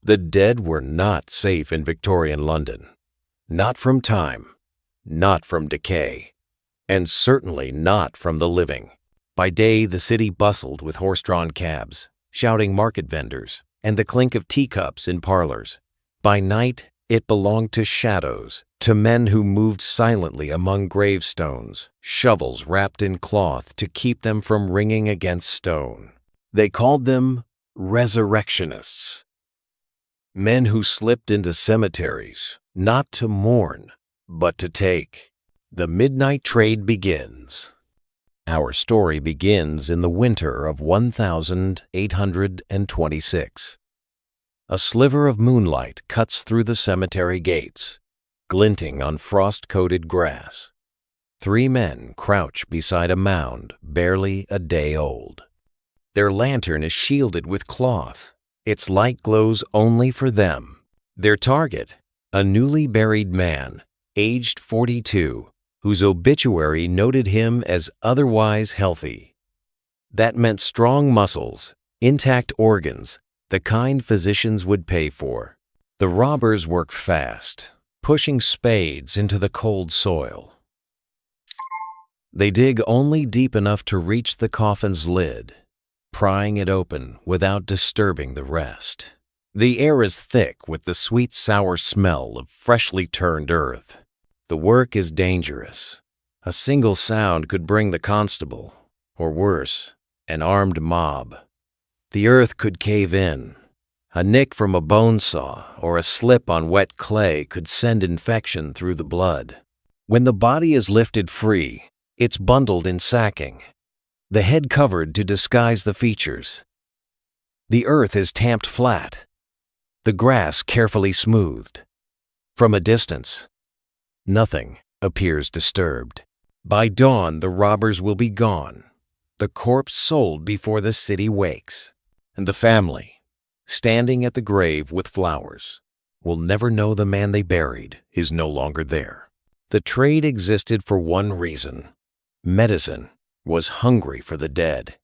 The dead were not safe in Victorian London. Not from time, not from decay, and certainly not from the living. By day, the city bustled with horse-drawn cabs, shouting market vendors, and the clink of teacups in parlors. By night, it belonged to shadows, to men who moved silently among gravestones, shovels wrapped in cloth to keep them from ringing against stone. They called them resurrectionists. Men who slipped into cemeteries, not to mourn, but to take. The midnight trade begins. Our story begins in the winter of 1826. A sliver of moonlight cuts through the cemetery gates, glinting on frost-coated grass. 3 men crouch beside a mound barely a day old. Their lantern is shielded with cloth. Its light glows only for them. Their target, a newly buried man, aged 42, whose obituary noted him as otherwise healthy. That meant strong muscles, intact organs, the kind physicians would pay for. The robbers work fast, pushing spades into the cold soil. They dig only deep enough to reach the coffin's lid, prying it open without disturbing the rest. The air is thick with the sweet, sour smell of freshly turned earth. The work is dangerous. A single sound could bring the constable, or worse, an armed mob. The earth could cave in. A nick from a bone saw or a slip on wet clay could send infection through the blood. When the body is lifted free, it's bundled in sacking, the head covered to disguise the features. The earth is tamped flat, the grass carefully smoothed. From a distance, nothing appears disturbed. By dawn, the robbers will be gone, the corpse sold before the city wakes, and the family, standing at the grave with flowers, will never know the man they buried is no longer there. The trade existed for one reason. Medicine was hungry for the dead.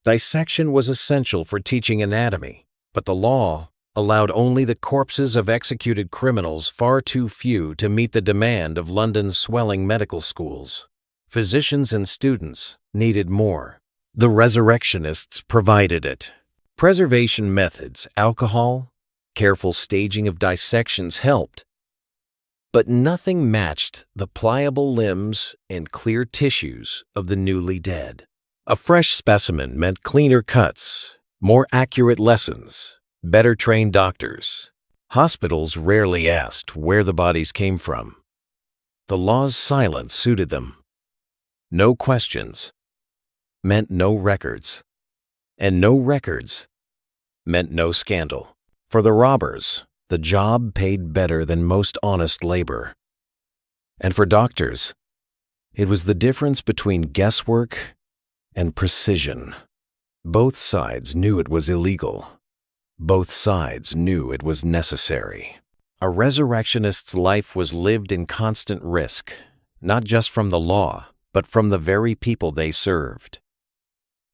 Dissection was essential for teaching anatomy, but the law allowed only the corpses of executed criminals, far too few to meet the demand of London's swelling medical schools. Physicians and students needed more. The resurrectionists provided it. Preservation methods, alcohol, careful staging of dissections helped, but nothing matched the pliable limbs and clear tissues of the newly dead. A fresh specimen meant cleaner cuts, more accurate lessons, better trained doctors. Hospitals rarely asked where the bodies came from. The law's silence suited them. No questions meant no records, and no records meant no scandal. For the robbers, the job paid better than most honest labor. And for doctors, it was the difference between guesswork and precision. Both sides knew it was illegal. Both sides knew it was necessary. A resurrectionist's life was lived in constant risk, not just from the law, but from the very people they served.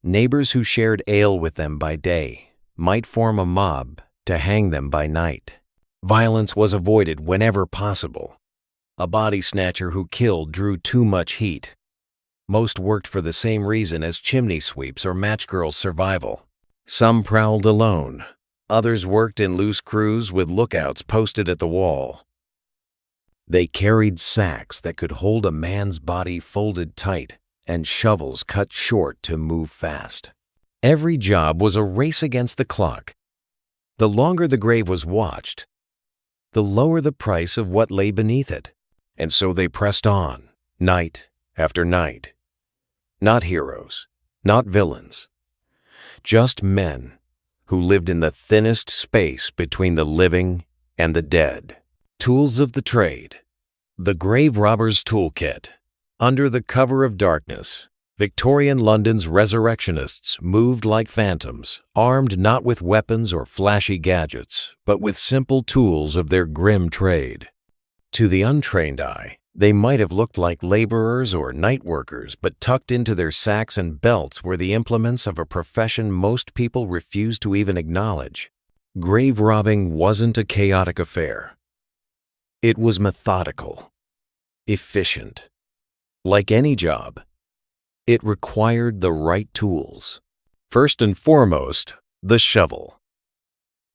Neighbors who shared ale with them by day might form a mob to hang them by night. Violence was avoided whenever possible. A body snatcher who killed drew too much heat. Most worked for the same reason as chimney sweeps or match girls' survival. Some prowled alone. Others worked in loose crews with lookouts posted at the wall. They carried sacks that could hold a man's body folded tight and shovels cut short to move fast. Every job was a race against the clock. The longer the grave was watched, the lower the price of what lay beneath it. And so they pressed on, night after night. Not heroes, not villains, just men who lived in the thinnest space between the living and the dead. Tools of the trade. The Grave Robber's Toolkit. Under the cover of darkness, Victorian London's resurrectionists moved like phantoms, armed not with weapons or flashy gadgets, but with simple tools of their grim trade. To the untrained eye, they might have looked like laborers or night workers, but tucked into their sacks and belts were the implements of a profession most people refused to even acknowledge. grave robbing wasn't a chaotic affair. It was methodical, efficient. Like any job, it required the right tools. First and foremost, the shovel.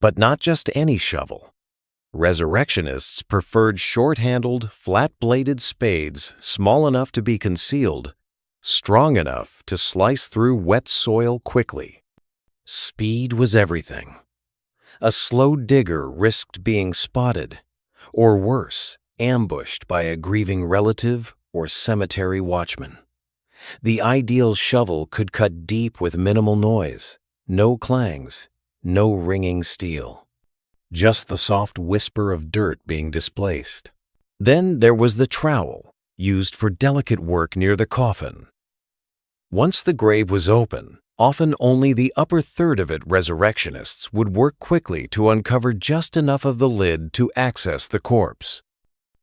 But not just any shovel. Resurrectionists preferred short-handled, flat-bladed spades small enough to be concealed, strong enough to slice through wet soil quickly. Speed was everything. A slow digger risked being spotted, or worse, ambushed by a grieving relative or cemetery watchman. The ideal shovel could cut deep with minimal noise, no clangs, no ringing steel. Just the soft whisper of dirt being displaced. Then there was the trowel, used for delicate work near the coffin. Once the grave was open, often only the upper third of it resurrectionists would work quickly to uncover just enough of the lid to access the corpse.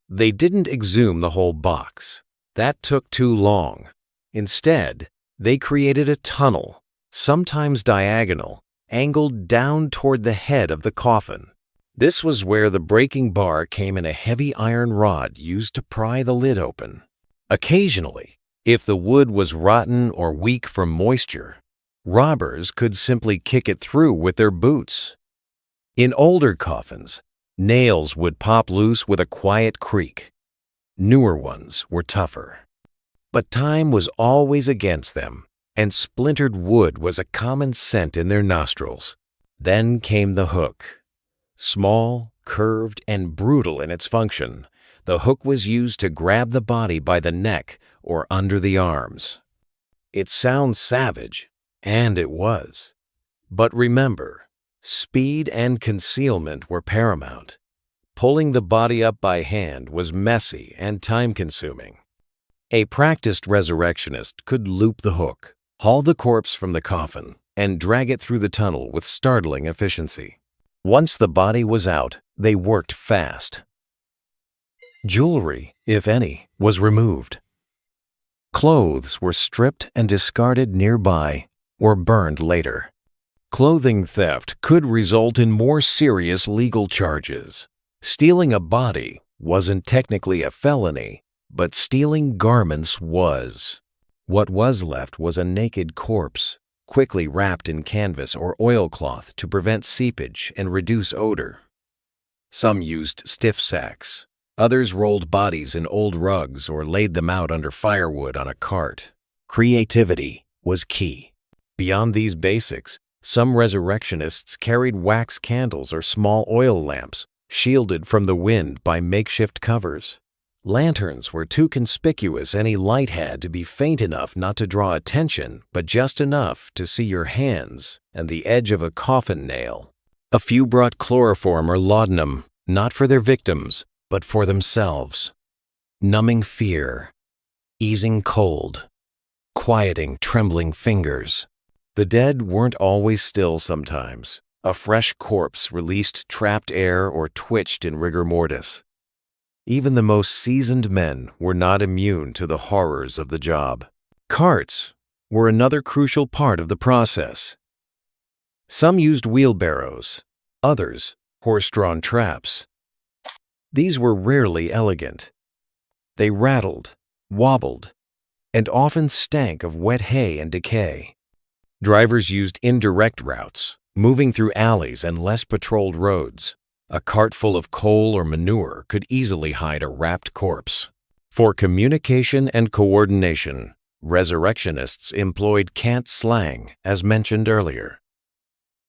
They didn't exhume the whole box. That took too long. Instead, they created a tunnel, sometimes diagonal, angled down toward the head of the coffin. This was where the breaking bar came in a heavy iron rod used to pry the lid open. Occasionally, if the wood was rotten or weak from moisture, robbers could simply kick it through with their boots. In older coffins, nails would pop loose with a quiet creak. Newer ones were tougher. But time was always against them, and splintered wood was a common scent in their nostrils. Then came the hook. Small, curved, and brutal in its function, the hook was used to grab the body by the neck or under the arms. It sounds savage, and it was. But remember, speed and concealment were paramount. Pulling the body up by hand was messy and time-consuming. A practiced resurrectionist could loop the hook, haul the corpse from the coffin, and drag it through the tunnel with startling efficiency. Once the body was out, they worked fast. Jewelry, if any, was removed. Clothes were stripped and discarded nearby or burned later. Clothing theft could result in more serious legal charges. Stealing a body wasn't technically a felony, but stealing garments was. What was left was a naked corpse, quickly wrapped in canvas or oilcloth to prevent seepage and reduce odor. Some used stiff sacks. Others rolled bodies in old rugs or laid them out under firewood on a cart. Creativity was key. Beyond these basics, some resurrectionists carried wax candles or small oil lamps, shielded from the wind by makeshift covers. Lanterns were too conspicuous. Any light had to be faint enough not to draw attention, but just enough to see your hands and the edge of a coffin nail. A few brought chloroform or laudanum, not for their victims, but for themselves. Numbing fear, easing cold, quieting trembling fingers. The dead weren't always still sometimes. A fresh corpse released trapped air or twitched in rigor mortis. Even the most seasoned men were not immune to the horrors of the job. Carts were another crucial part of the process. Some used wheelbarrows, others horse-drawn traps. These were rarely elegant. They rattled, wobbled, and often stank of wet hay and decay. Drivers used indirect routes, moving through alleys and less patrolled roads. A cart full of coal or manure could easily hide a wrapped corpse. For communication and coordination, resurrectionists employed cant slang, as mentioned earlier.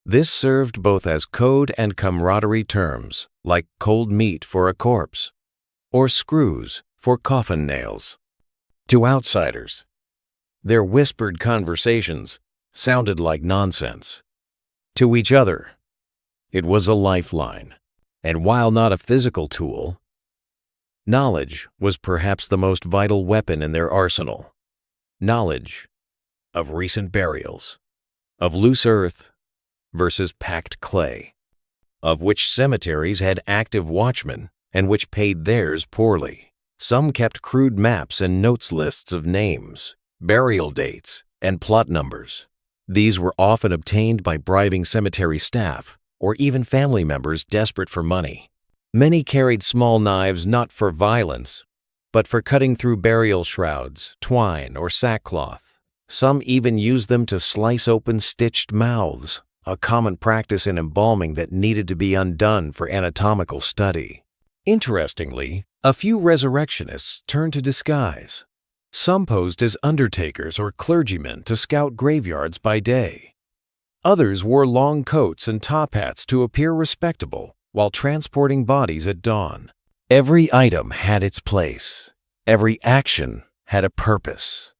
This served both as code and camaraderie terms, like cold meat for a corpse, or screws for coffin nails. To outsiders, their whispered conversations sounded like nonsense. To each other, it was a lifeline. And while not a physical tool, knowledge was perhaps the most vital weapon in their arsenal. Knowledge of recent burials, of loose earth versus packed clay, of which cemeteries had active watchmen and which paid theirs poorly. Some kept crude maps and notes lists of names, burial dates, and plot numbers. These were often obtained by bribing cemetery staff or even family members desperate for money. Many carried small knives not for violence, but for cutting through burial shrouds, twine, or sackcloth. Some even used them to slice open stitched mouths, a common practice in embalming that needed to be undone for anatomical study. Interestingly, a few resurrectionists turned to disguise. Some posed as undertakers or clergymen to scout graveyards by day. Others wore long coats and top hats to appear respectable while transporting bodies at dawn. Every item had its place. Every action had a purpose.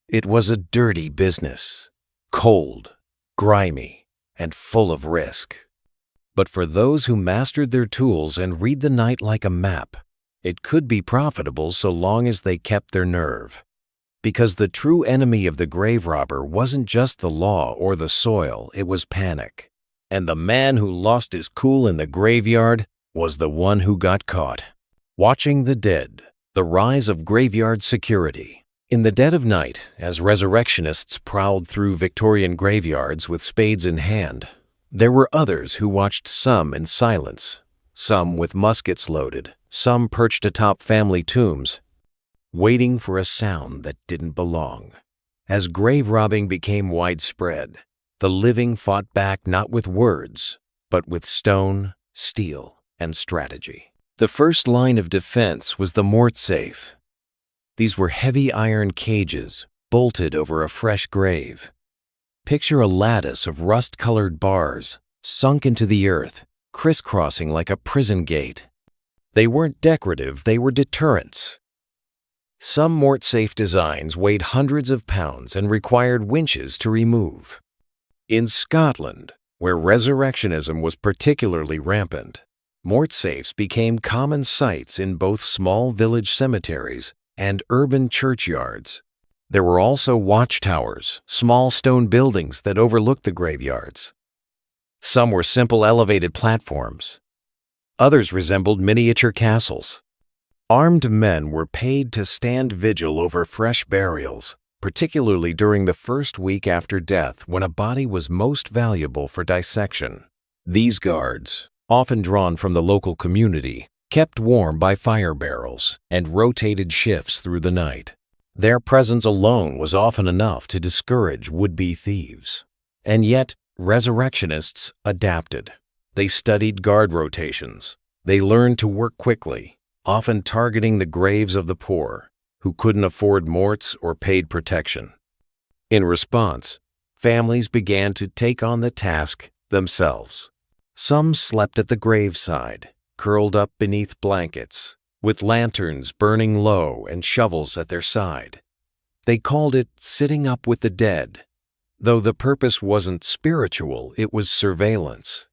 It was a dirty business, cold, grimy, and full of risk. But for those who mastered their tools and read the night like a map, it could be profitable so long as they kept their nerve. Because the true enemy of the grave robber wasn't just the law or the soil, it was panic. And the man who lost his cool in the graveyard was the one who got caught. Watching the dead, the rise of graveyard security. In the dead of night, as resurrectionists prowled through Victorian graveyards with spades in hand, there were others who watched, some in silence, some with muskets loaded, some perched atop family tombs, waiting for a sound that didn't belong. As grave robbing became widespread, the living fought back not with words, but with stone, steel, and strategy. The first line of defense was the mort safe. These were heavy iron cages bolted over a fresh grave. Picture a lattice of rust-colored bars sunk into the earth, crisscrossing like a prison gate. They weren't decorative, they were deterrents. Some mort-safe designs weighed hundreds of pounds and required winches to remove. In Scotland, where resurrectionism was particularly rampant, mort safes became common sights in both small village cemeteries and urban churchyards. There were also watchtowers, small stone buildings that overlooked the graveyards. Some were simple elevated platforms. Others resembled miniature castles. Armed men were paid to stand vigil over fresh burials, particularly during the first week after death when a body was most valuable for dissection. These guards, often drawn from the local community, kept warm by fire barrels and rotated shifts through the night. Their presence alone was often enough to discourage would-be thieves. And yet, resurrectionists adapted. They studied guard rotations. They learned to work quickly, often targeting the graves of the poor, who couldn't afford morts or paid protection. In response, families began to take on the task themselves. Some slept at the graveside, curled up beneath blankets, with lanterns burning low and shovels at their side. They called it sitting up with the dead, though the purpose wasn't spiritual, it was surveillance.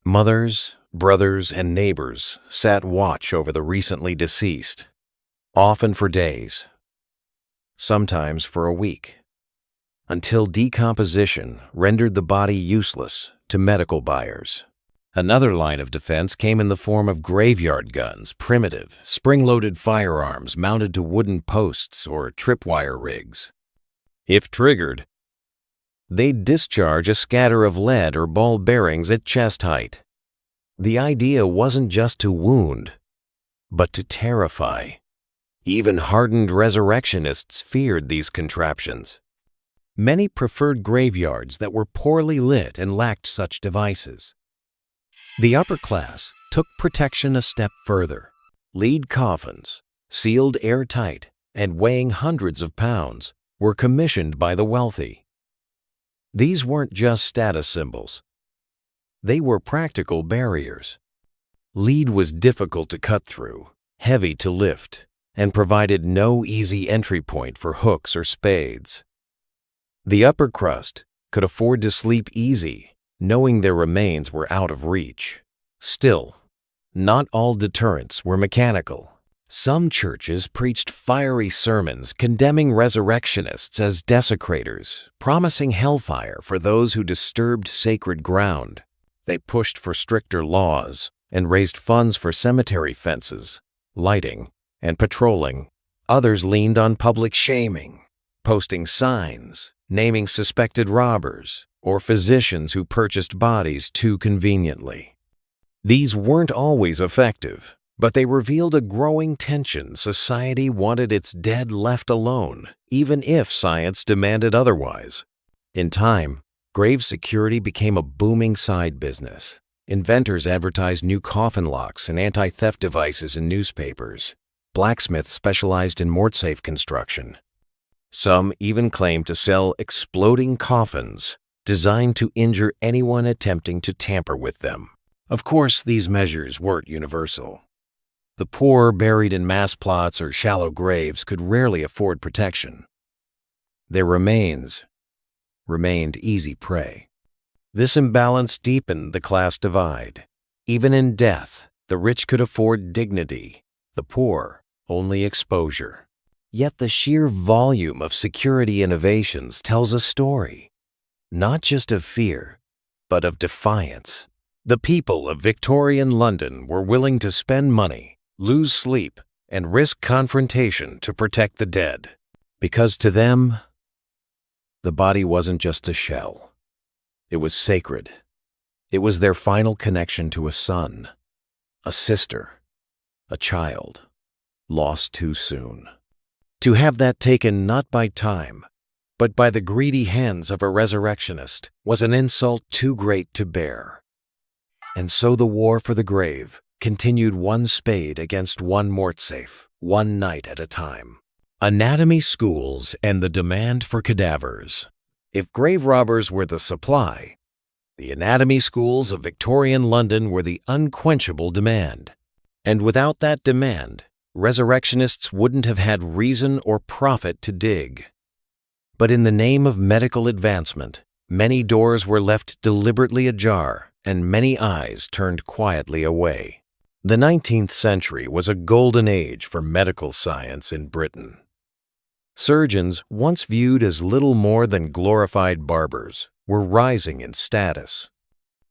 Mothers, brothers, and neighbors sat watch over the recently deceased, often for days, sometimes for a week, until decomposition rendered the body useless to medical buyers. Another line of defense came in the form of graveyard guns, primitive, spring-loaded firearms mounted to wooden posts or tripwire rigs. If triggered, they'd discharge a scatter of lead or ball bearings at chest height. The idea wasn't just to wound, but to terrify. Even hardened resurrectionists feared these contraptions. Many preferred graveyards that were poorly lit and lacked such devices. The upper class took protection a step further. Lead coffins, sealed airtight and weighing hundreds of pounds, were commissioned by the wealthy. These weren't just status symbols. They were practical barriers. Lead was difficult to cut through, heavy to lift, and provided no easy entry point for hooks or spades. The upper crust could afford to sleep easy, knowing their remains were out of reach. Still, not all deterrents were mechanical. Some churches preached fiery sermons condemning resurrectionists as desecrators, promising hellfire for those who disturbed sacred ground. They pushed for stricter laws and raised funds for cemetery fences, lighting, and patrolling. Others leaned on public shaming, posting signs, naming suspected robbers, or physicians who purchased bodies too conveniently. These weren't always effective, but they revealed a growing tension. Society wanted its dead left alone, even if science demanded otherwise. In time, grave security became a booming side business. Inventors advertised new coffin locks and anti-theft devices in newspapers. Blacksmiths specialized in mortsafe construction. Some even claimed to sell exploding coffins designed to injure anyone attempting to tamper with them. Of course, these measures weren't universal. The poor buried in mass plots or shallow graves could rarely afford protection. Their remains remained easy prey. This imbalance deepened the class divide. Even in death, the rich could afford dignity, the poor only exposure. Yet the sheer volume of security innovations tells a story, not just of fear, but of defiance. The people of Victorian London were willing to spend money, lose sleep, and risk confrontation to protect the dead. Because to them, the body wasn't just a shell. It was sacred. It was their final connection to a son, a sister, a child, lost too soon. To have that taken not by time, but by the greedy hands of a resurrectionist was an insult too great to bear. And so the war for the grave continued, one spade against one mortsafe, one night at a time. Anatomy schools and the demand for cadavers. If grave robbers were the supply, the anatomy schools of Victorian London were the unquenchable demand. And without that demand, resurrectionists wouldn't have had reason or profit to dig. But in the name of medical advancement, many doors were left deliberately ajar and many eyes turned quietly away. The 19th century was a golden age for medical science in Britain. Surgeons, once viewed as little more than glorified barbers, were rising in status.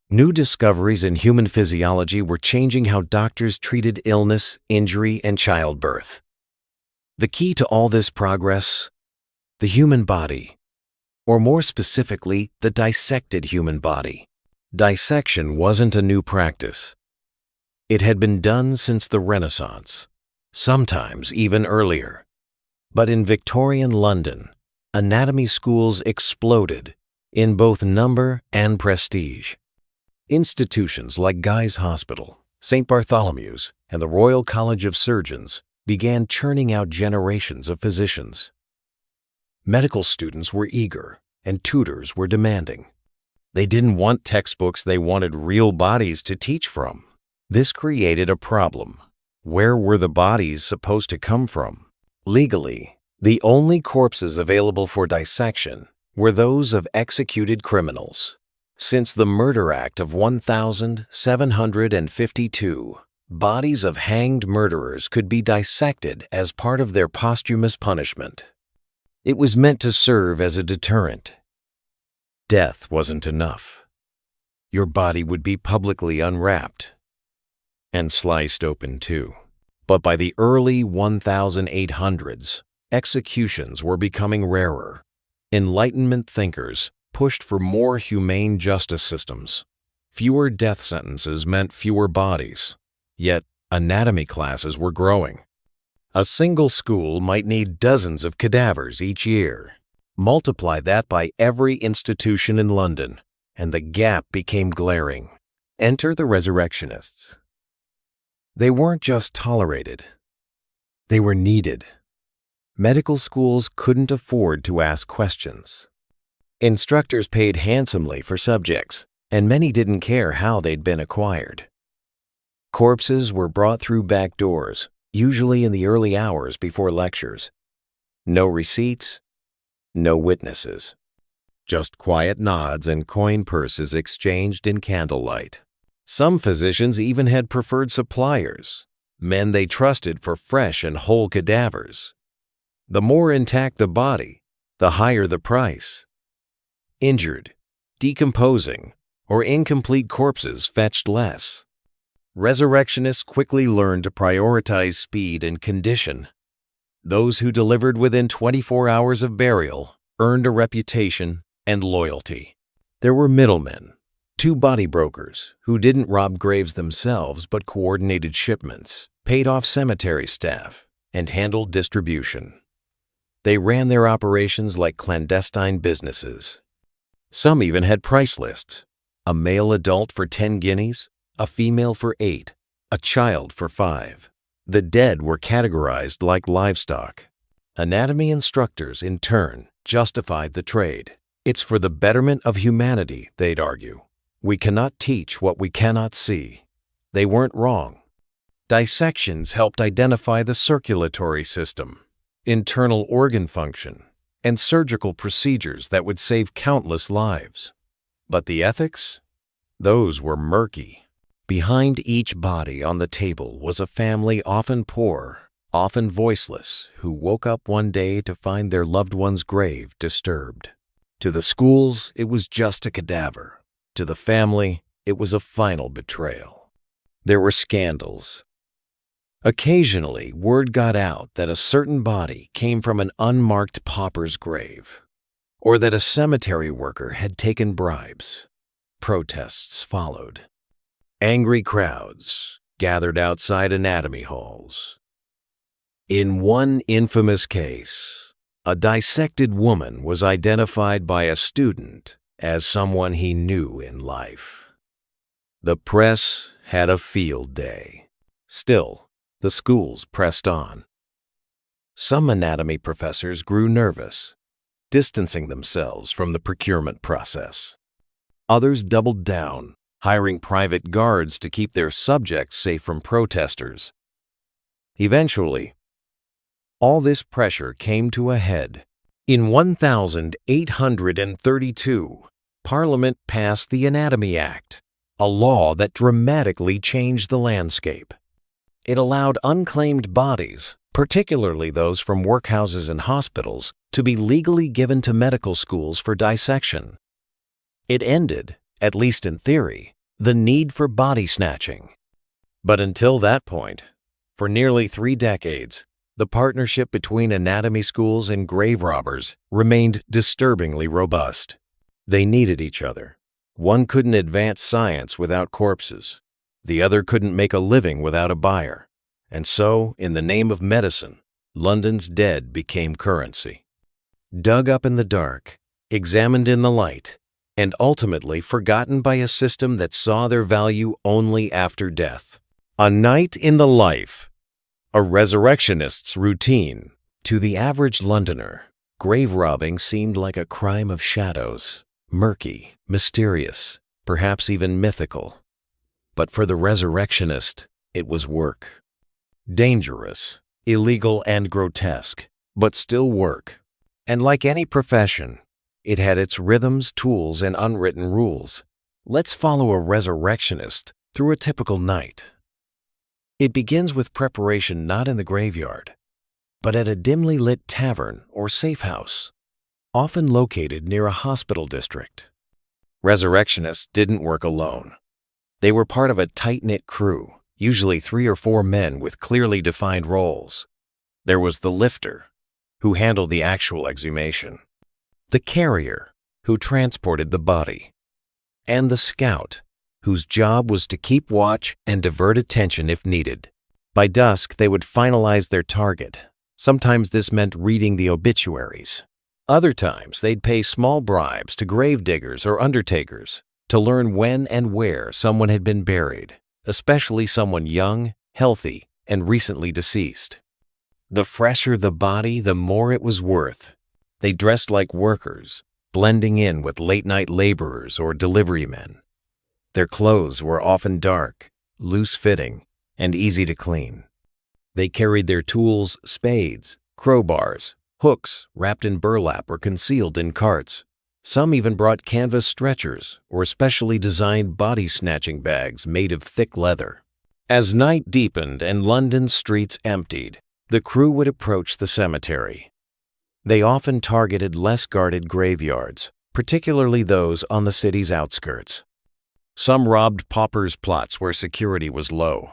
New discoveries in human physiology were changing how doctors treated illness, injury, and childbirth. The key to all this progress: the human body, or more specifically, the dissected human body. Dissection wasn't a new practice. It had been done since the Renaissance, sometimes even earlier. But in Victorian London, anatomy schools exploded in both number and prestige. Institutions like Guy's Hospital, St. Bartholomew's, and the Royal College of Surgeons began churning out generations of physicians. Medical students were eager, and tutors were demanding. They didn't want textbooks, they wanted real bodies to teach from. This created a problem. Where were the bodies supposed to come from? Legally, the only corpses available for dissection were those of executed criminals. Since the Murder Act of 1752, bodies of hanged murderers could be dissected as part of their posthumous punishment. It was meant to serve as a deterrent. Death wasn't enough. Your body would be publicly unwrapped and sliced open too. But by the early 1800s, executions were becoming rarer. Enlightenment thinkers pushed for more humane justice systems. Fewer death sentences meant fewer bodies, yet anatomy classes were growing. A single school might need dozens of cadavers each year. Multiply that by every institution in London, and the gap became glaring. Enter the resurrectionists. They weren't just tolerated, they were needed. Medical schools couldn't afford to ask questions. Instructors paid handsomely for subjects, and many didn't care how they'd been acquired. Corpses were brought through back doors, usually in the early hours before lectures. No receipts, no witnesses. Just quiet nods and coin purses exchanged in candlelight. Some physicians even had preferred suppliers, men they trusted for fresh and whole cadavers. The more intact the body, the higher the price. Injured, decomposing, or incomplete corpses fetched less. Resurrectionists quickly learned to prioritize speed and condition. Those who delivered within 24 hours of burial earned a reputation and loyalty. There were middlemen, two body brokers who didn't rob graves themselves but coordinated shipments, paid off cemetery staff, and handled distribution. They ran their operations like clandestine businesses. Some even had price lists: a male adult for 10 guineas, a female for 8, a child for 5. The dead were categorized like livestock. Anatomy instructors, in turn, justified the trade. It's for the betterment of humanity, they'd argue. We cannot teach what we cannot see. They weren't wrong. Dissections helped identify the circulatory system, internal organ function, and surgical procedures that would save countless lives. But the ethics? Those were murky. Behind each body on the table was a family, often poor, often voiceless, who woke up one day to find their loved one's grave disturbed. To the schools, it was just a cadaver. To the family, it was a final betrayal. There were scandals. Occasionally, word got out that a certain body came from an unmarked pauper's grave, or that a cemetery worker had taken bribes. Protests followed. Angry crowds gathered outside anatomy halls. In one infamous case, a dissected woman was identified by a student as someone he knew in life. The press had a field day. Still, the schools pressed on. Some anatomy professors grew nervous, distancing themselves from the procurement process. Others doubled down, hiring private guards to keep their subjects safe from protesters. Eventually, all this pressure came to a head. In 1832, Parliament passed the Anatomy Act, a law that dramatically changed the landscape. It allowed unclaimed bodies, particularly those from workhouses and hospitals, to be legally given to medical schools for dissection. It ended, at least in theory, the need for body snatching. But until that point, for nearly 3 decades, the partnership between anatomy schools and grave robbers remained disturbingly robust. They needed each other. One couldn't advance science without corpses. The other couldn't make a living without a buyer. And so, in the name of medicine, London's dead became currency. Dug up in the dark, examined in the light, and ultimately forgotten by a system that saw their value only after death. A night in the life, a resurrectionist's routine. To the average Londoner, grave robbing seemed like a crime of shadows, murky, mysterious, perhaps even mythical. But for the resurrectionist, it was work. Dangerous, illegal, and grotesque, but still work. And like any profession, it had its rhythms, tools, and unwritten rules. Let's follow a resurrectionist through a typical night. It begins with preparation not in the graveyard, but at a dimly lit tavern or safe house, often located near a hospital district. Resurrectionists didn't work alone. They were part of a tight-knit crew, usually 3 or 4 men with clearly defined roles. There was the lifter, who handled the actual exhumation, the carrier, who transported the body, and the scout, whose job was to keep watch and divert attention if needed. By dusk, they would finalize their target. Sometimes this meant reading the obituaries. Other times, they'd pay small bribes to gravediggers or undertakers to learn when and where someone had been buried, especially someone young, healthy, and recently deceased. The fresher the body, the more it was worth. They dressed like workers, blending in with late-night laborers or delivery men. Their clothes were often dark, loose-fitting, and easy to clean. They carried their tools, spades, crowbars, hooks wrapped in burlap or concealed in carts. Some even brought canvas stretchers or specially designed body-snatching bags made of thick leather. As night deepened and London's streets emptied, the crew would approach the cemetery. They often targeted less guarded graveyards, particularly those on the city's outskirts. Some robbed paupers' plots where security was low.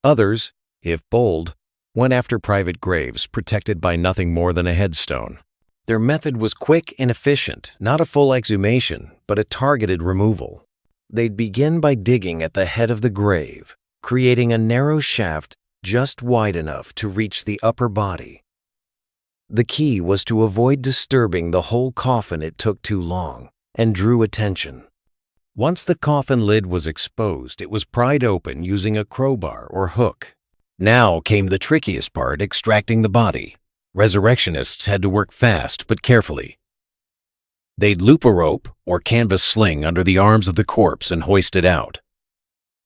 Others, if bold, went after private graves protected by nothing more than a headstone. Their method was quick and efficient, not a full exhumation, but a targeted removal. They'd begin by digging at the head of the grave, creating a narrow shaft just wide enough to reach the upper body. The key was to avoid disturbing the whole coffin. It took too long and drew attention. Once the coffin lid was exposed, it was pried open using a crowbar or hook. Now came the trickiest part, extracting the body. Resurrectionists had to work fast but carefully. They'd loop a rope or canvas sling under the arms of the corpse and hoist it out.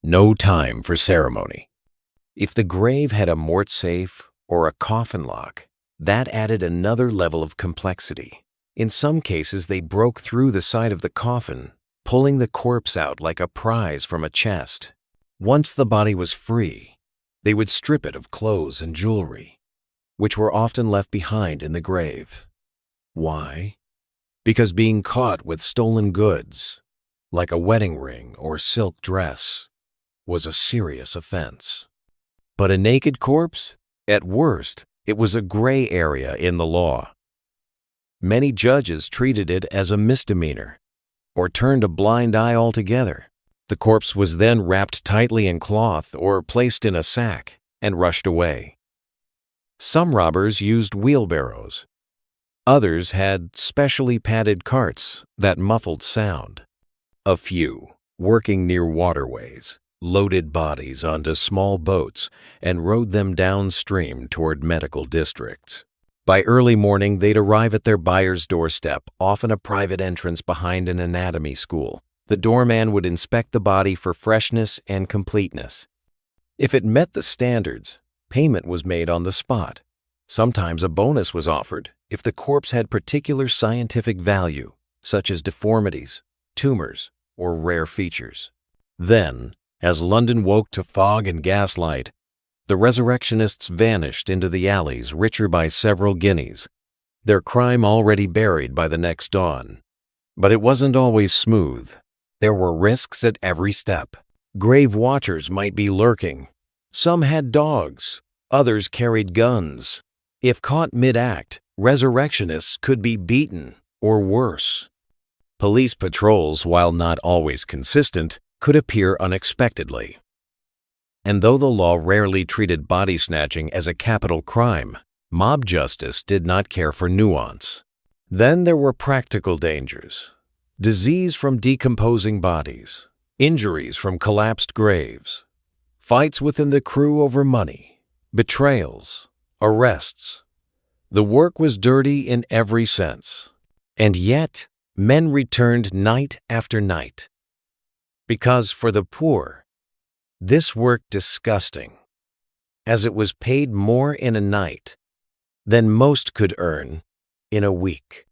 No time for ceremony. If the grave had a mort safe or a coffin lock, that added another level of complexity. In some cases, they broke through the side of the coffin, pulling the corpse out like a prize from a chest. Once the body was free, they would strip it of clothes and jewelry, which were often left behind in the grave. Why? Because being caught with stolen goods, like a wedding ring or silk dress, was a serious offense. But a naked corpse? At worst, it was a gray area in the law. Many judges treated it as a misdemeanor, or turned a blind eye altogether. The corpse was then wrapped tightly in cloth or placed in a sack and rushed away. Some robbers used wheelbarrows. Others had specially padded carts that muffled sound. A few, working near waterways, loaded bodies onto small boats and rowed them downstream toward medical districts. By early morning, they'd arrive at their buyer's doorstep, often a private entrance behind an anatomy school. The doorman would inspect the body for freshness and completeness. If it met the standards, payment was made on the spot. Sometimes a bonus was offered if the corpse had particular scientific value, such as deformities, tumors, or rare features. Then, as London woke to fog and gaslight, the resurrectionists vanished into the alleys, richer by several guineas, their crime already buried by the next dawn. But it wasn't always smooth. There were risks at every step. Grave watchers might be lurking. Some had dogs, others carried guns. If caught mid-act, resurrectionists could be beaten or worse. Police patrols, while not always consistent, could appear unexpectedly. And though the law rarely treated body snatching as a capital crime, mob justice did not care for nuance. Then there were practical dangers. Disease from decomposing bodies, injuries from collapsed graves, fights within the crew over money, betrayals, arrests. The work was dirty in every sense. And yet, men returned night after night. Because for the poor, this work disgusting, as it was paid more in a night than most could earn in a week.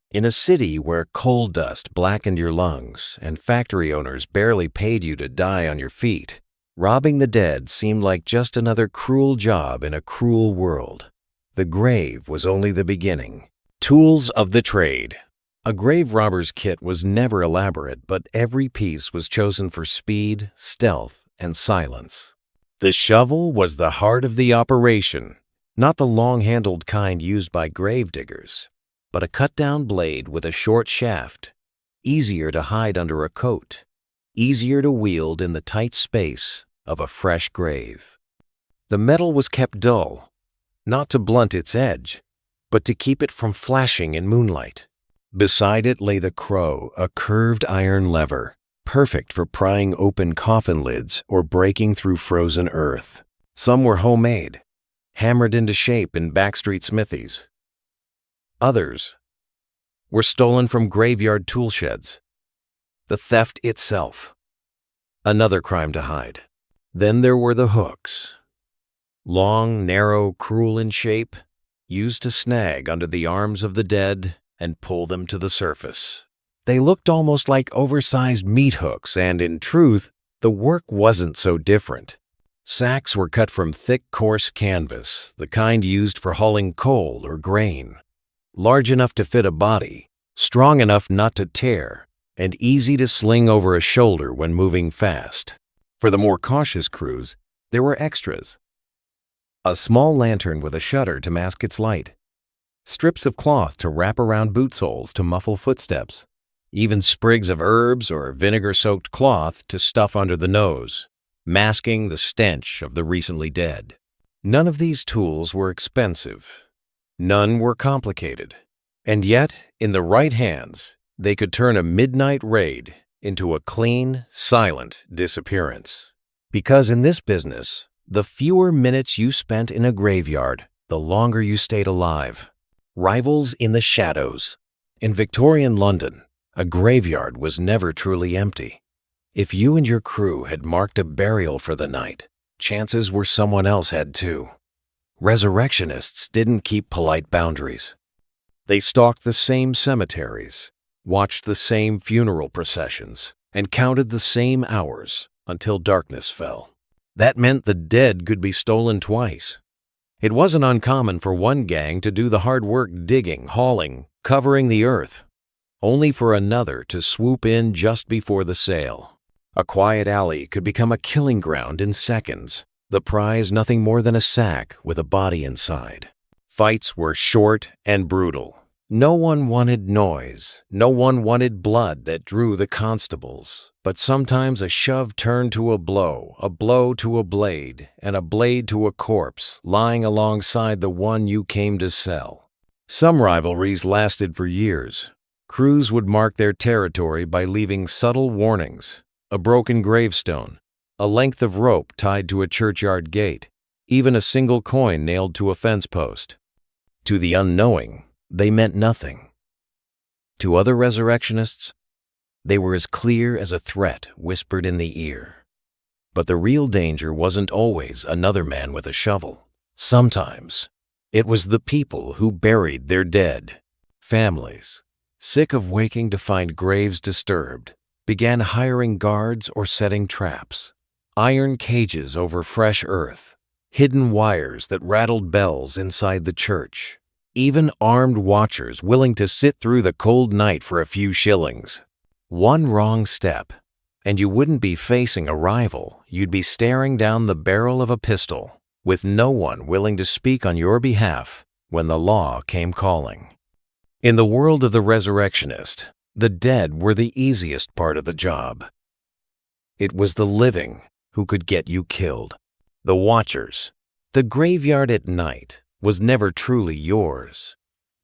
In a city where coal dust blackened your lungs and factory owners barely paid you to die on your feet, robbing the dead seemed like just another cruel job in a cruel world. The grave was only the beginning. Tools of the trade. A grave robber's kit was never elaborate, but every piece was chosen for speed, stealth, and silence. The shovel was the heart of the operation, not the long-handled kind used by grave diggers, but a cut-down blade with a short shaft, easier to hide under a coat, easier to wield in the tight space of a fresh grave. The metal was kept dull, not to blunt its edge, but to keep it from flashing in moonlight. Beside it lay the crow, a curved iron lever, perfect for prying open coffin lids or breaking through frozen earth. Some were homemade, hammered into shape in backstreet smithies. Others were stolen from graveyard tool sheds. The theft itself, another crime to hide. Then there were the hooks. Long, narrow, cruel in shape, used to snag under the arms of the dead and pull them to the surface. They looked almost like oversized meat hooks, and in truth, the work wasn't so different. Sacks were cut from thick, coarse canvas, the kind used for hauling coal or grain. Large enough to fit a body, strong enough not to tear, and easy to sling over a shoulder when moving fast. For the more cautious crews, there were extras. A small lantern with a shutter to mask its light, strips of cloth to wrap around boot soles to muffle footsteps, even sprigs of herbs or vinegar-soaked cloth to stuff under the nose, masking the stench of the recently dead. None of these tools were expensive. None were complicated. And yet, in the right hands, they could turn a midnight raid into a clean, silent disappearance. Because in this business, the fewer minutes you spent in a graveyard, the longer you stayed alive. Rivals in the shadows. In Victorian London, a graveyard was never truly empty. If you and your crew had marked a burial for the night, chances were someone else had too. Resurrectionists didn't keep polite boundaries. They stalked the same cemeteries, watched the same funeral processions, and counted the same hours until darkness fell. That meant the dead could be stolen twice. It wasn't uncommon for one gang to do the hard work digging, hauling, covering the earth, only for another to swoop in just before the sale. A quiet alley could become a killing ground in seconds, the prize nothing more than a sack with a body inside. Fights were short and brutal. No one wanted noise, no one wanted blood that drew the constables, but sometimes a shove turned to a blow to a blade, and a blade to a corpse lying alongside the one you came to sell. Some rivalries lasted for years. Crews would mark their territory by leaving subtle warnings, a broken gravestone, a length of rope tied to a churchyard gate, even a single coin nailed to a fence post. To the unknowing, they meant nothing. To other resurrectionists, they were as clear as a threat whispered in the ear. But the real danger wasn't always another man with a shovel. Sometimes, it was the people who buried their dead. Families, sick of waking to find graves disturbed, began hiring guards or setting traps. Iron cages over fresh earth, hidden wires that rattled bells inside the church. Even armed watchers willing to sit through the cold night for a few shillings. One wrong step, and you wouldn't be facing a rival, you'd be staring down the barrel of a pistol, with no one willing to speak on your behalf when the law came calling. In the world of the resurrectionist, the dead were the easiest part of the job. It was the living who could get you killed. The watchers, the graveyard at night, was never truly yours.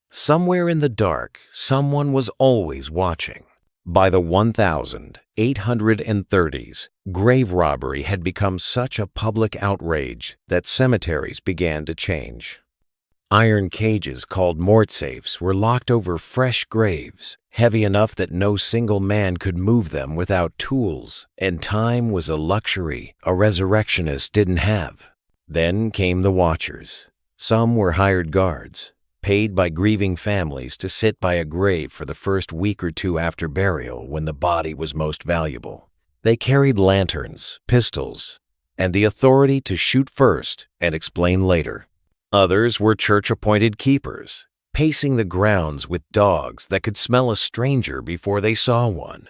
Somewhere in the dark, someone was always watching. By the 1830s, grave robbery had become such a public outrage that cemeteries began to change. Iron cages called mort safes were locked over fresh graves, heavy enough that no single man could move them without tools, and time was a luxury a resurrectionist didn't have. Then came the watchers. Some were hired guards, paid by grieving families to sit by a grave for the first week or two after burial when the body was most valuable. They carried lanterns, pistols, and the authority to shoot first and explain later. Others were church-appointed keepers, pacing the grounds with dogs that could smell a stranger before they saw one.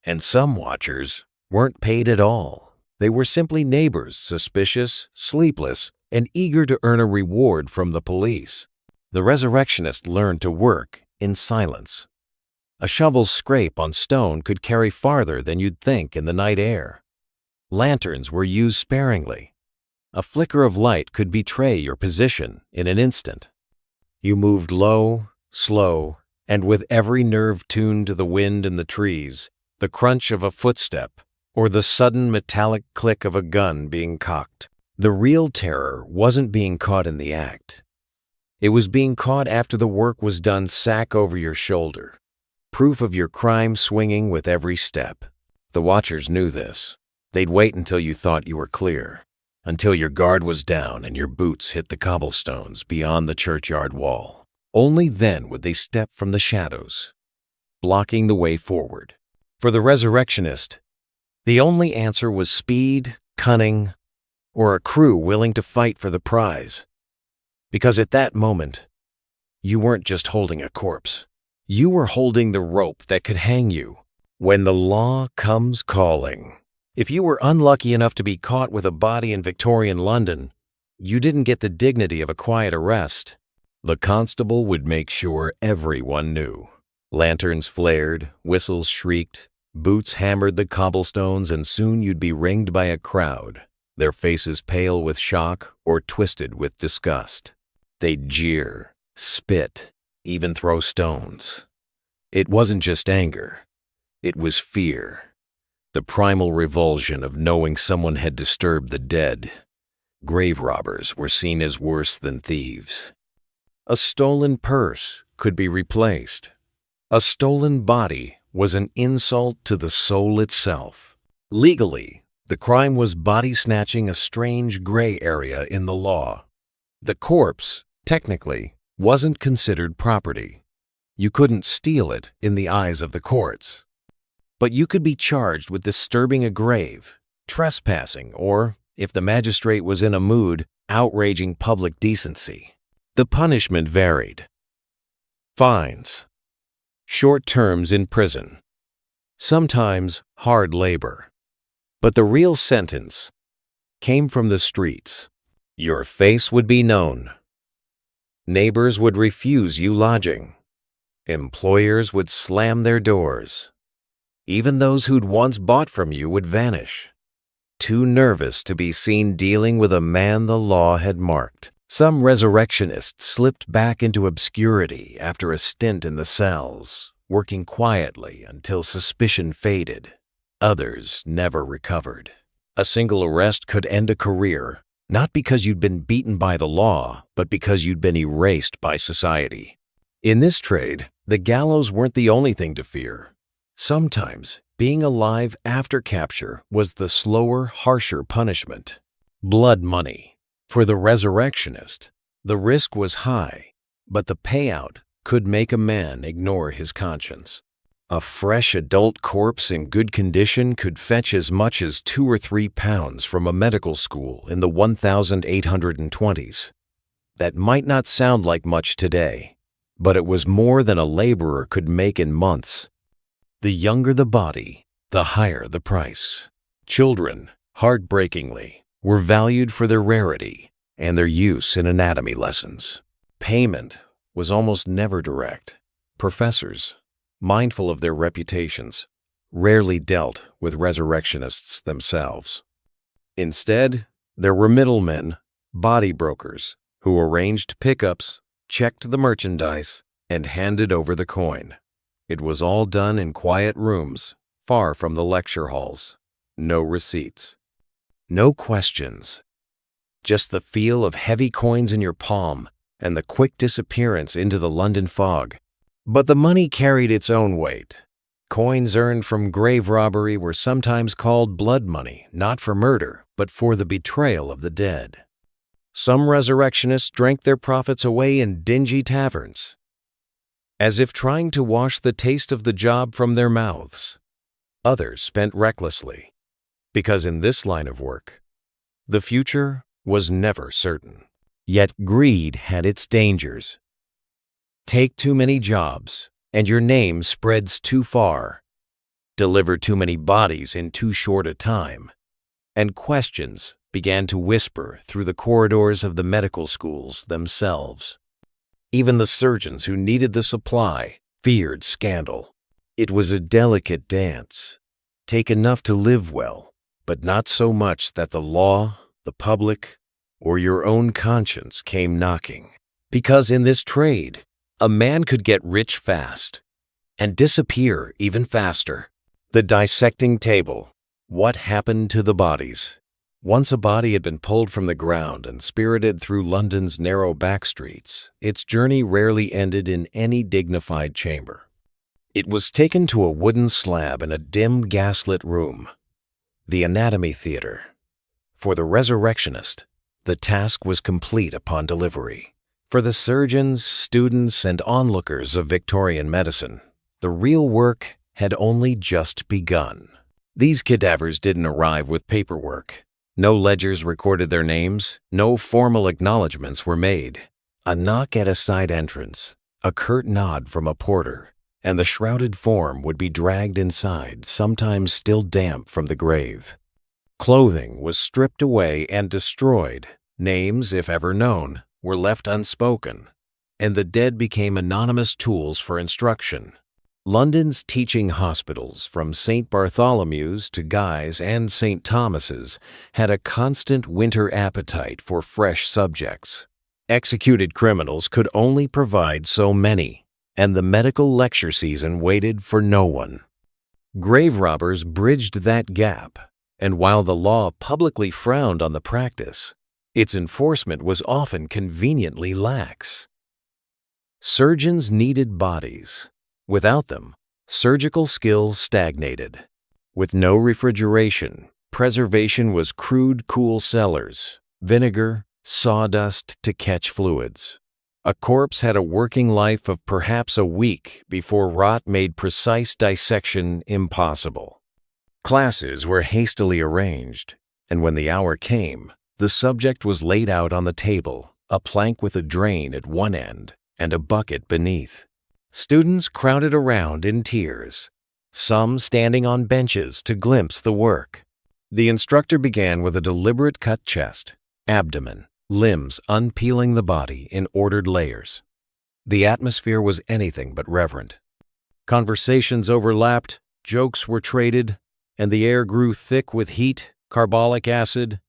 And some watchers weren't paid at all. They were simply neighbors, suspicious, sleepless, and eager to earn a reward from the police. The resurrectionist learned to work in silence. A shovel's scrape on stone could carry farther than you'd think in the night air. Lanterns were used sparingly. A flicker of light could betray your position in an instant. You moved low, slow, and with every nerve tuned to the wind in the trees, the crunch of a footstep, or the sudden metallic click of a gun being cocked. The real terror wasn't being caught in the act. It was being caught after the work was done, sack over your shoulder. Proof of your crime swinging with every step. The watchers knew this. They'd wait until you thought you were clear, until your guard was down and your boots hit the cobblestones beyond the churchyard wall. Only then would they step from the shadows, blocking the way forward. For the resurrectionist, the only answer was speed, cunning, or a crew willing to fight for the prize. Because at that moment, you weren't just holding a corpse. You were holding the rope that could hang you when the law comes calling. If you were unlucky enough to be caught with a body in Victorian London, you didn't get the dignity of a quiet arrest. The constable would make sure everyone knew. Lanterns flared, whistles shrieked, boots hammered the cobblestones, and soon you'd be ringed by a crowd, their faces pale with shock or twisted with disgust. They'd jeer, spit, even throw stones. It wasn't just anger. It was fear. The primal revulsion of knowing someone had disturbed the dead. Grave robbers were seen as worse than thieves. A stolen purse could be replaced. A stolen body was an insult to the soul itself. Legally, the crime was body snatching, a strange gray area in the law. The corpse, technically, wasn't considered property. You couldn't steal it in the eyes of the courts. But you could be charged with disturbing a grave, trespassing, or, if the magistrate was in a mood, outraging public decency. The punishment varied. Fines, short terms in prison, sometimes hard labor. But the real sentence came from the streets. Your face would be known. Neighbors would refuse you lodging. Employers would slam their doors. Even those who'd once bought from you would vanish, too nervous to be seen dealing with a man the law had marked. Some resurrectionists slipped back into obscurity after a stint in the cells, working quietly until suspicion faded. Others never recovered. A single arrest could end a career, not because you'd been beaten by the law, but because you'd been erased by society. In this trade, the gallows weren't the only thing to fear. Sometimes, being alive after capture was the slower, harsher punishment. Blood money. For the resurrectionist, the risk was high, but the payout could make a man ignore his conscience. A fresh adult corpse in good condition could fetch as much as 2 or 3 pounds from a medical school in the 1820s. That might not sound like much today, but it was more than a laborer could make in months. The younger the body, the higher the price. Children, heartbreakingly, were valued for their rarity and their use in anatomy lessons. Payment was almost never direct. Professors, mindful of their reputations, rarely dealt with resurrectionists themselves. Instead, there were middlemen, body brokers, who arranged pickups, checked the merchandise, and handed over the coin. It was all done in quiet rooms, far from the lecture halls. No receipts. No questions. Just the feel of heavy coins in your palm and the quick disappearance into the London fog. But the money carried its own weight. Coins earned from grave robbery were sometimes called blood money, not for murder, but for the betrayal of the dead. Some resurrectionists drank their profits away in dingy taverns, as if trying to wash the taste of the job from their mouths. Others spent recklessly, because in this line of work, the future was never certain. Yet greed had its dangers. Take too many jobs, and your name spreads too far. Deliver too many bodies in too short a time, and questions began to whisper through the corridors of the medical schools themselves. Even the surgeons who needed the supply feared scandal. It was a delicate dance. Take enough to live well, but not so much that the law, the public, or your own conscience came knocking. Because in this trade, a man could get rich fast and disappear even faster. The dissecting table. What happened to the bodies? Once a body had been pulled from the ground and spirited through London's narrow back streets, its journey rarely ended in any dignified chamber. It was taken to a wooden slab in a dim gaslit room, the anatomy theater. For the resurrectionist, the task was complete upon delivery. For the surgeons, students, and onlookers of Victorian medicine, the real work had only just begun. These cadavers didn't arrive with paperwork. No ledgers recorded their names, no formal acknowledgments were made. A knock at a side entrance, a curt nod from a porter, and the shrouded form would be dragged inside, sometimes still damp from the grave. Clothing was stripped away and destroyed. Names, if ever known, were left unspoken, and the dead became anonymous tools for instruction. London's teaching hospitals, from St. Bartholomew's to Guy's and St. Thomas's, had a constant winter appetite for fresh subjects. Executed criminals could only provide so many, and the medical lecture season waited for no one. Grave robbers bridged that gap, and while the law publicly frowned on the practice, its enforcement was often conveniently lax. Surgeons needed bodies. Without them, surgical skills stagnated. With no refrigeration, preservation was crude cool cellars, vinegar, sawdust to catch fluids. A corpse had a working life of perhaps a week before rot made precise dissection impossible. Classes were hastily arranged, and when the hour came, the subject was laid out on the table, a plank with a drain at one end and a bucket beneath. Students crowded around in tiers, some standing on benches to glimpse the work. The instructor began with a deliberate cut chest, abdomen, limbs unpeeling the body in ordered layers. The atmosphere was anything but reverent. Conversations overlapped, jokes were traded, and the air grew thick with heat, carbolic acid,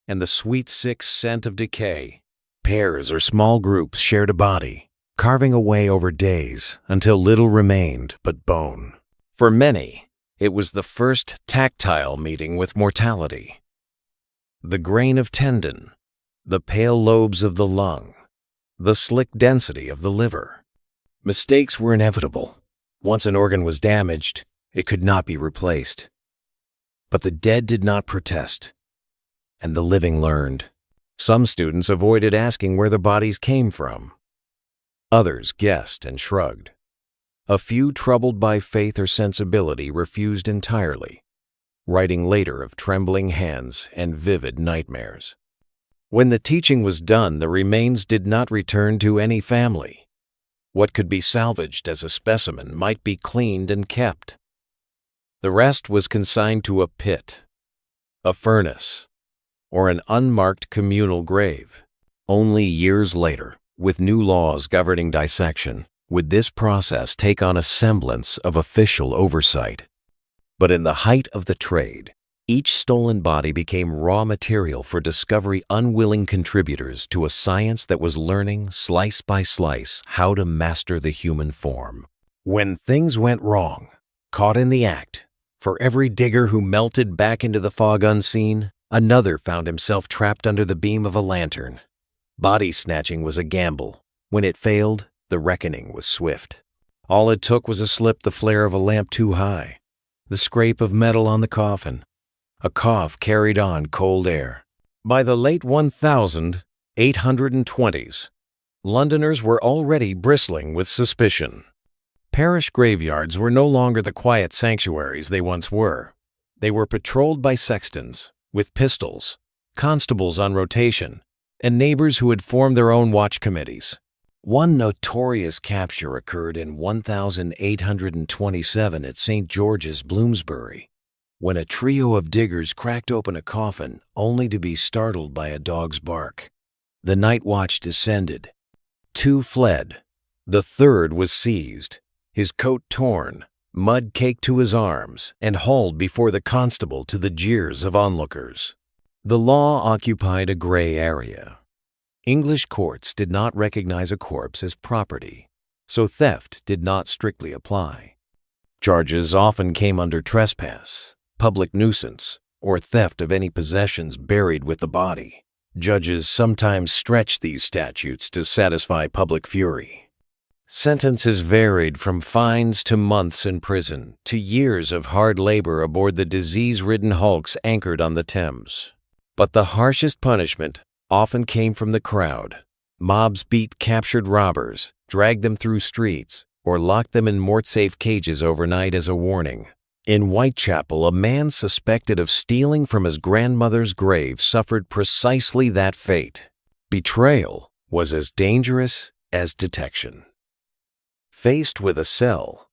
and the sweet sick scent of decay. Pairs or small groups shared a body, carving away over days until little remained but bone. For many, it was the first tactile meeting with mortality. The grain of tendon, the pale lobes of the lung, the slick density of the liver. Mistakes were inevitable. Once an organ was damaged, it could not be replaced. But the dead did not protest, and the living learned. Some students avoided asking where the bodies came from. Others guessed and shrugged. A few troubled by faith or sensibility refused entirely, writing later of trembling hands and vivid nightmares. When the teaching was done, the remains did not return to any family. What could be salvaged as a specimen might be cleaned and kept. The rest was consigned to a pit, a furnace, or an unmarked communal grave. Only years later, with new laws governing dissection, would this process take on a semblance of official oversight. But in the height of the trade, each stolen body became raw material for discovery unwilling contributors to a science that was learning, slice by slice, how to master the human form. When things went wrong, caught in the act, for every digger who melted back into the fog unseen, another found himself trapped under the beam of a lantern. Body snatching was a gamble. When it failed, the reckoning was swift. All it took was a slip, the flare of a lamp too high, the scrape of metal on the coffin, a cough carried on cold air. By the late 1820s, Londoners were already bristling with suspicion. Parish graveyards were no longer the quiet sanctuaries they once were. They were patrolled by sextons, with pistols, constables on rotation, and neighbors who had formed their own watch committees. One notorious capture occurred in 1827 at St. George's, Bloomsbury, when a trio of diggers cracked open a coffin only to be startled by a dog's bark. The night watch descended. 2 fled. The third was seized, his coat torn, mud caked to his arms, and hauled before the constable to the jeers of onlookers. The law occupied a gray area. English courts did not recognize a corpse as property, so theft did not strictly apply. Charges often came under trespass, public nuisance, or theft of any possessions buried with the body. Judges sometimes stretched these statutes to satisfy public fury. Sentences varied from fines to months in prison to years of hard labor aboard the disease-ridden hulks anchored on the Thames. But the harshest punishment often came from the crowd. Mobs beat captured robbers, dragged them through streets, or locked them in morte-safe cages overnight as a warning. In Whitechapel, a man suspected of stealing from his grandmother's grave suffered precisely that fate. Betrayal was as dangerous as detection. Faced with a cell,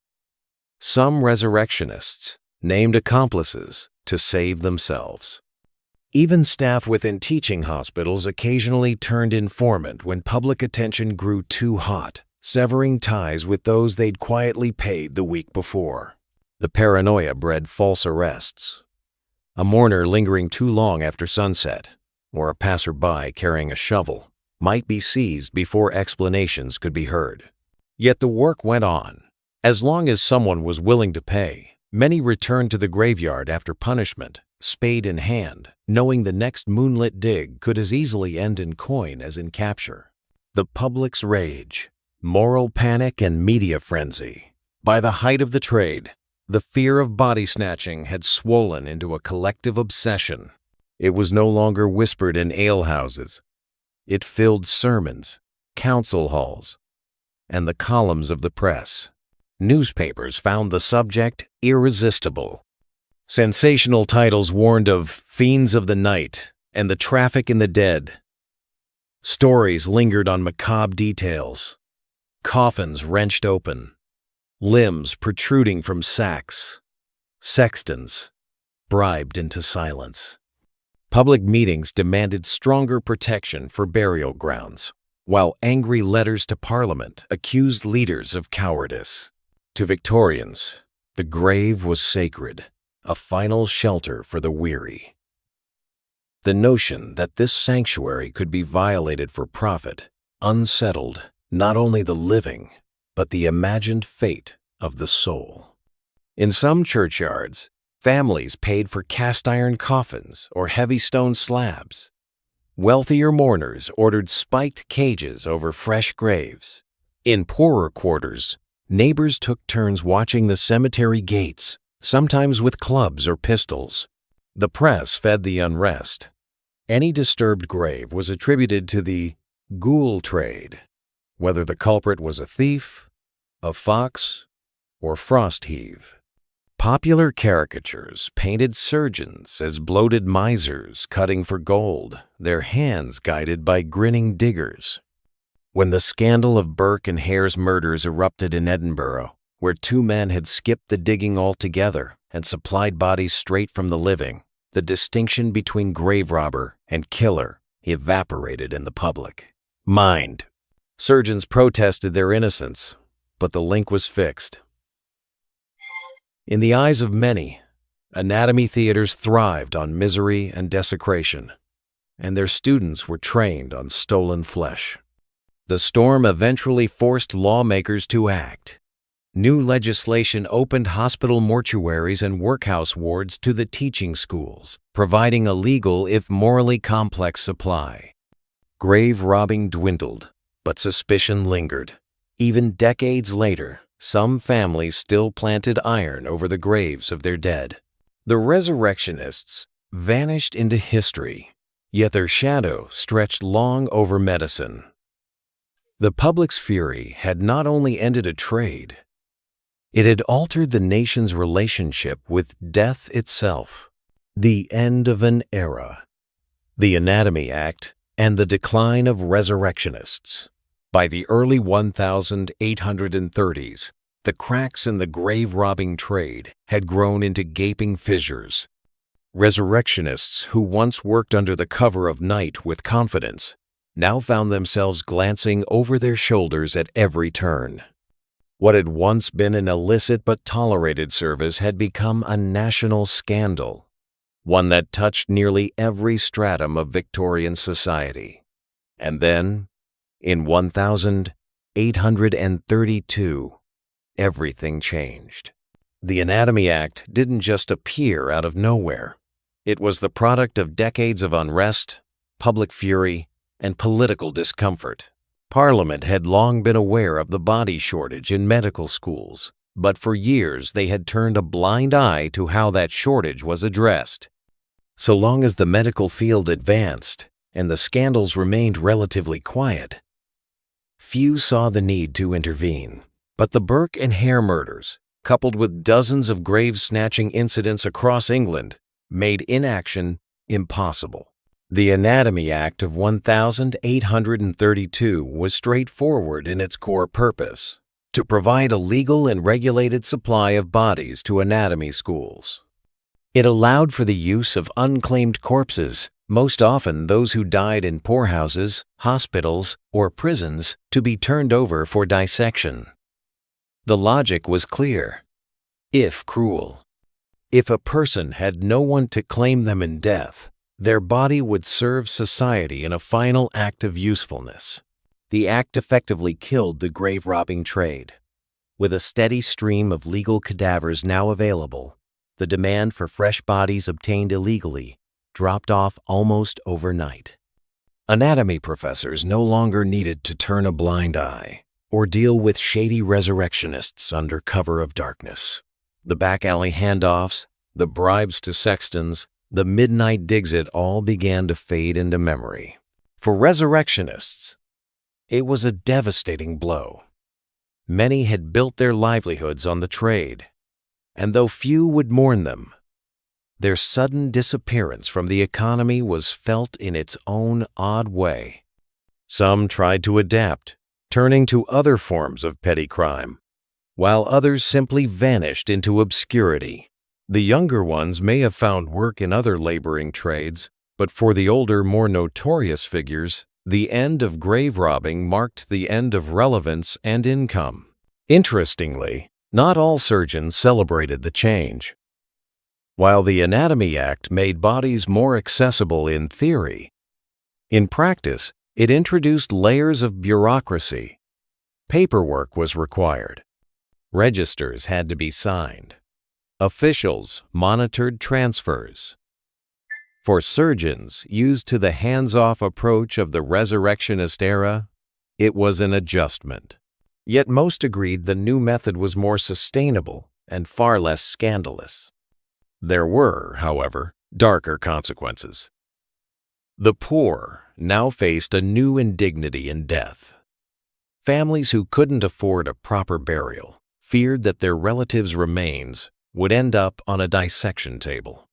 some resurrectionists named accomplices to save themselves. Even staff within teaching hospitals occasionally turned informant when public attention grew too hot, severing ties with those they'd quietly paid the week before. The paranoia bred false arrests. A mourner lingering too long after sunset, or a passerby carrying a shovel, might be seized before explanations could be heard. Yet the work went on. As long as someone was willing to pay, many returned to the graveyard after punishment, spade in hand, knowing the next moonlit dig could as easily end in coin as in capture. The public's rage, moral panic, and media frenzy. By the height of the trade, the fear of body snatching had swollen into a collective obsession. It was no longer whispered in alehouses. It filled sermons, council halls, and the columns of the press. Newspapers found the subject irresistible. Sensational titles warned of fiends of the night and the traffic in the dead. Stories lingered on macabre details. Coffins wrenched open, limbs protruding from sacks, sextons bribed into silence. Public meetings demanded stronger protection for burial grounds, while angry letters to Parliament accused leaders of cowardice. To Victorians, the grave was sacred, a final shelter for the weary. The notion that this sanctuary could be violated for profit unsettled not only the living, but the imagined fate of the soul. In some churchyards, families paid for cast-iron coffins or heavy stone slabs. Wealthier mourners ordered spiked cages over fresh graves. In poorer quarters, neighbors took turns watching the cemetery gates, sometimes with clubs or pistols. The press fed the unrest. Any disturbed grave was attributed to the ghoul trade, whether the culprit was a thief, a fox, or frost heave. Popular caricatures painted surgeons as bloated misers cutting for gold, their hands guided by grinning diggers. When the scandal of Burke and Hare's murders erupted in Edinburgh, where two men had skipped the digging altogether and supplied bodies straight from the living, the distinction between grave robber and killer evaporated in the public mind. Surgeons protested their innocence, but the link was fixed. In the eyes of many, anatomy theaters thrived on misery and desecration, and their students were trained on stolen flesh. The storm eventually forced lawmakers to act. New legislation opened hospital mortuaries and workhouse wards to the teaching schools, providing a legal if morally complex supply. Grave robbing dwindled, but suspicion lingered. Even decades later, some families still planted iron over the graves of their dead. The resurrectionists vanished into history, yet their shadow stretched long over medicine. The public's fury had not only ended a trade, it had altered the nation's relationship with death itself. The end of an era. The Anatomy Act and the decline of resurrectionists. By the early 1830s, the cracks in the grave-robbing trade had grown into gaping fissures. Resurrectionists who once worked under the cover of night with confidence now found themselves glancing over their shoulders at every turn. What had once been an illicit but tolerated service had become a national scandal, one that touched nearly every stratum of Victorian society. And then, in 1832, everything changed. The Anatomy Act didn't just appear out of nowhere. It was the product of decades of unrest, public fury, and political discomfort. Parliament had long been aware of the body shortage in medical schools, but for years they had turned a blind eye to how that shortage was addressed. So long as the medical field advanced and the scandals remained relatively quiet, few saw the need to intervene. But the Burke and Hare murders, coupled with dozens of grave-snatching incidents across England, made inaction impossible. The Anatomy Act of 1832 was straightforward in its core purpose: to provide a legal and regulated supply of bodies to anatomy schools. It allowed for the use of unclaimed corpses most often those who died in poorhouses, hospitals, or prisons, to be turned over for dissection. The logic was clear, if cruel. If a person had no one to claim them in death, their body would serve society in a final act of usefulness. The act effectively killed the grave-robbing trade. With a steady stream of legal cadavers now available, the demand for fresh bodies obtained illegally dropped off almost overnight. Anatomy professors no longer needed to turn a blind eye or deal with shady resurrectionists under cover of darkness. The back-alley handoffs, the bribes to sextons, the midnight digs, it all began to fade into memory. For resurrectionists, it was a devastating blow. Many had built their livelihoods on the trade, and though few would mourn them, their sudden disappearance from the economy was felt in its own odd way. Some tried to adapt, turning to other forms of petty crime, while others simply vanished into obscurity. The younger ones may have found work in other laboring trades, but for the older, more notorious figures, the end of grave robbing marked the end of relevance and income. Interestingly, not all surgeons celebrated the change. While the Anatomy Act made bodies more accessible in theory, in practice, it introduced layers of bureaucracy. Paperwork was required. Registers had to be signed. Officials monitored transfers. For surgeons used to the hands-off approach of the resurrectionist era, it was an adjustment. Yet most agreed the new method was more sustainable and far less scandalous. There were, however, darker consequences. The poor now faced a new indignity in death. Families who couldn't afford a proper burial feared that their relatives' remains would end up on a dissection table.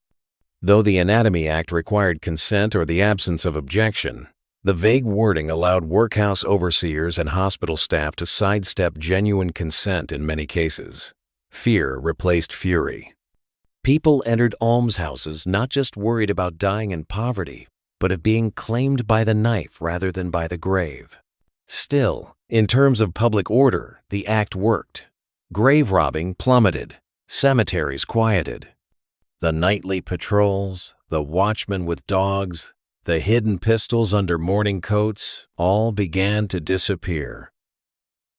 Though the Anatomy Act required consent or the absence of objection, the vague wording allowed workhouse overseers and hospital staff to sidestep genuine consent in many cases. Fear replaced fury. People entered almshouses not just worried about dying in poverty, but of being claimed by the knife rather than by the grave. Still, in terms of public order, the act worked. Grave robbing plummeted. Cemeteries quieted. The nightly patrols, the watchmen with dogs, the hidden pistols under mourning coats, all began to disappear.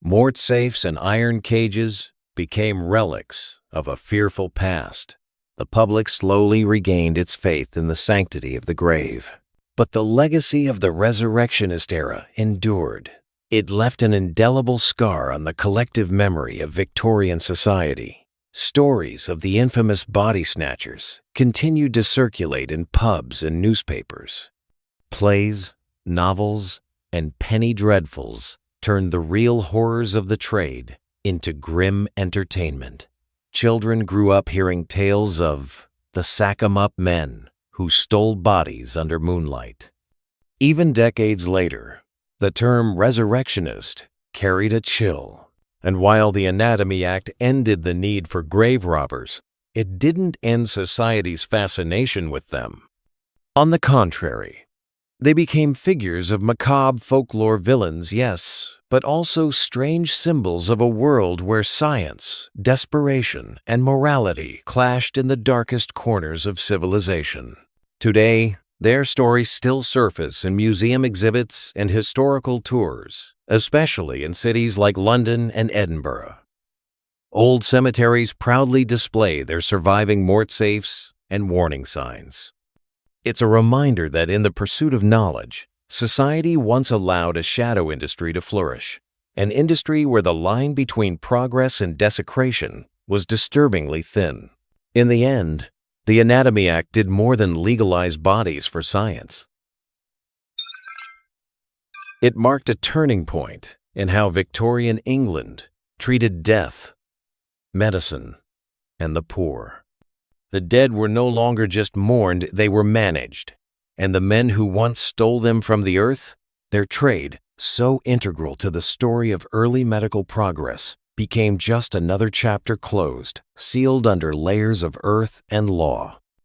Mort safes and iron cages became relics of a fearful past. The public slowly regained its faith in the sanctity of the grave. But the legacy of the resurrectionist era endured. It left an indelible scar on the collective memory of Victorian society. Stories of the infamous body snatchers continued to circulate in pubs and newspapers. Plays, novels, and penny dreadfuls turned the real horrors of the trade into grim entertainment. Children grew up hearing tales of the sack-em-up men who stole bodies under moonlight. Even decades later, the term resurrectionist carried a chill. And while the Anatomy Act ended the need for grave robbers, it didn't end society's fascination with them. On the contrary, they became figures of macabre folklore villains, yes, but also strange symbols of a world where science, desperation, and morality clashed in the darkest corners of civilization. Today, their stories still surface in museum exhibits and historical tours, especially in cities like London and Edinburgh. Old cemeteries proudly display their surviving mort safes and warning signs. It's a reminder that in the pursuit of knowledge, society once allowed a shadow industry to flourish, an industry where the line between progress and desecration was disturbingly thin. In the end, the Anatomy Act did more than legalize bodies for science. It marked a turning point in how Victorian England treated death, medicine, and the poor. The dead were no longer just mourned, they were managed. And the men who once stole them from the earth, their trade, so integral to the story of early medical progress, became just another chapter closed, sealed under layers of earth and law.